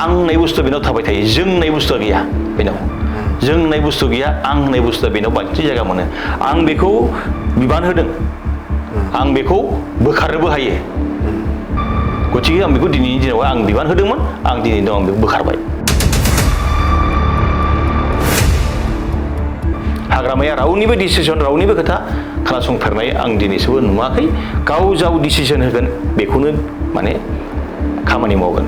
आं होननाय बुस्थु बेनाव थाबाय थायो जों होननाय बुस्थुआ गैया बेनाव जों होननाय बुस्थु गैया आं होननाय बुस्थुआ बेनाव बांसिन जायगा मोनो आं बेखौ बिबान होदों आं बेखौ बोखारनोबो हायो गथिखे आं बेखौ दिनैनि दिनाव आं बिबान होदोंमोन आं दिनैनि दिनाव आं बेखौ बोखारबाय हाग्रामाया रावनिबो डिसिसन रावनिबो खोथा खोनासंफेरनाय आं दिनैसिमबो नुवाखै गाव जाव डिसिसन होगोन बेखौनो माने खामानि मावगोन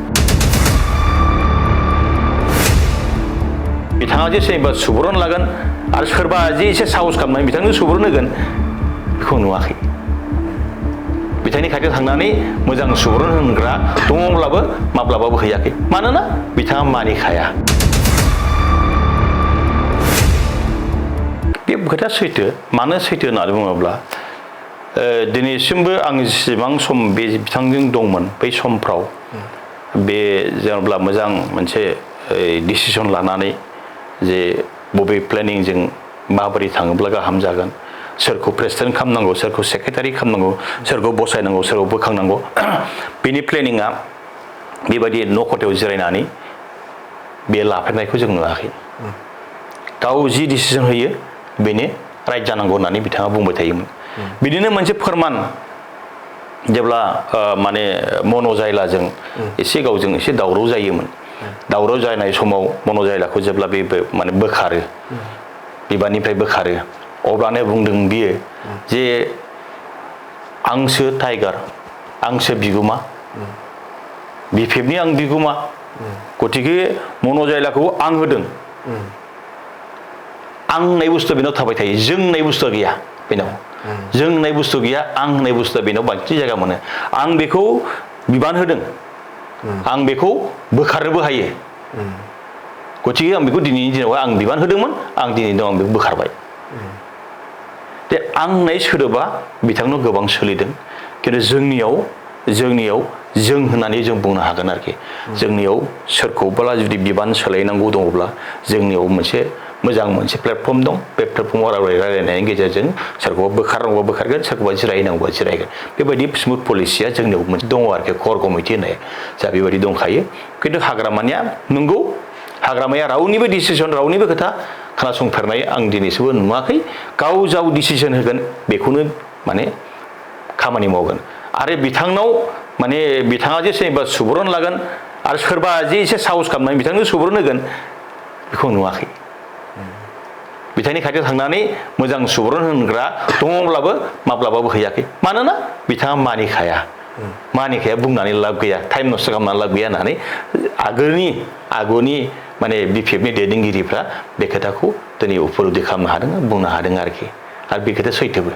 बिथाङा जे सोरनिबा सुबुरुन लागोन आरो सोरबा जे एसे साहस खालामनानै बिथांनो सुबुरुन होगोन बेखौ नुवाखै बिथांनि खाथियाव थांनानै मोजां सुबुरुन होग्रा दङब्लाबो माब्लाबाबो हैयाखै मानोना बिथाङा मानिखाया बे खोथाया सैथो मानो सैथो होननानै बुङोब्ला दिनैसिमबो आं जेसेबां सम बे बिथांजों दंमोन बै समफ्राव बे जेनेबा मोजां मोनसे डिसिसन लानानै जे बबे प्लेनिंजों माबोरै थाङोब्ला गाहाम जागोन सोरखौ प्रेसिडेन्ट खालामनांगौ सोरखौ सेक्रेटारि खालामनांगौ सोरखौ बसायनांगौ सोरखौ बोखांनांगौ बेनि प्लेनिंआ बेबायदि न' खथायाव जिरायनानै बे लाफेरनायखौ जों नुवाखै गाव जि डिसिसन होयो बेनो राइट जानांगौ होननानै बिथाङा बुंबाय थायोमोन बिदिनो मोनसे फोरमान जेब्ला माने मन'जायलाजों एसे गावजों एसे दावराव जायोमोन दावराव जानाय समाव मन'जायलाखौ जेब्ला बे माने बोखारो बिबाननिफ्राय बोखारो अब्लानो बुंदों बियो जे आंसो टाइगार आंसो बिगोमा बिपिएफनि आं बिगोमा गथिखे मन'जायलाखौ आं होदों आं होननाय बुस्थुआ बेनाव थाबाय थायो जों होननाय बुस्थुआ गैया बेनाव जों होननाय बुस्थु गैया आं होननाय बुस्थुआ बेनाव बांसिन जायगा मोनो आं बेखौ बिबान होदों आं बेखौ बोखारनोबो हायो गथिखे आं बेखौ दिनैनि दिनाव आं बिबान होदोंमोन आं दिनैनि दिनाव आं बेखौ बोखारबाय दे आं होननाय सोदोबा बिथांनाव गोबां सोलिदों खिन्थु जोंनियाव जों होननानै जों बुंनो हागोन आरोखि जोंनियाव सोरखौबा जुदि बिबान सोलायनांगौ दङब्ला जोंनियाव मोनसे मोजां मोनसे प्लेटफर्म दं बे प्लेटफर्माव रायलायनायनि गेजेरजों सोरखौबा बोखारनांगौबा बोखारगोन सोरखौबा जिरायनांगौबा जिरायगोन बेबायदि स्मुथ पलिसिया जोंनियाव मोनसे दङ आरोखि कर कमिटि होननाय जा बेबायदि दंखायो खिन्थु हाग्रामानिया नंगौ हाग्रामाया रावनिबो डिसिसन रावनिबो खोथा खोनासंफेरनाय आं दिनैसिमबो नुवाखै गाव जाव डिसिसन होगोन बेखौनो माने खामानि मावगोन आरो बिथांनाव माने बिथाङा जे सोरनिबा सुबुरुन लागोन आरो सोरबा जे एसे साहस खालामनानै बिथांनो सुबुरुन होगोन बेखौ नुवाखै बिथांनि खाथियाव थांनानै मोजां सुबुरुन होग्रा दङब्लाबो माब्लाबाबो हैयाखै मानोना बिथाङा मानिखाया बुंनानै लाब गैया टाइम नस्थ' खालामनानै लाब गैया होननानै आगुनि माने बिपिएफनि दैदेनगिरिफ्रा बे खोथाखौ दिनै उपलब्धि खालामनो हादों बुंनो हादों आरोखि आरो बे खोथाया सैथोबो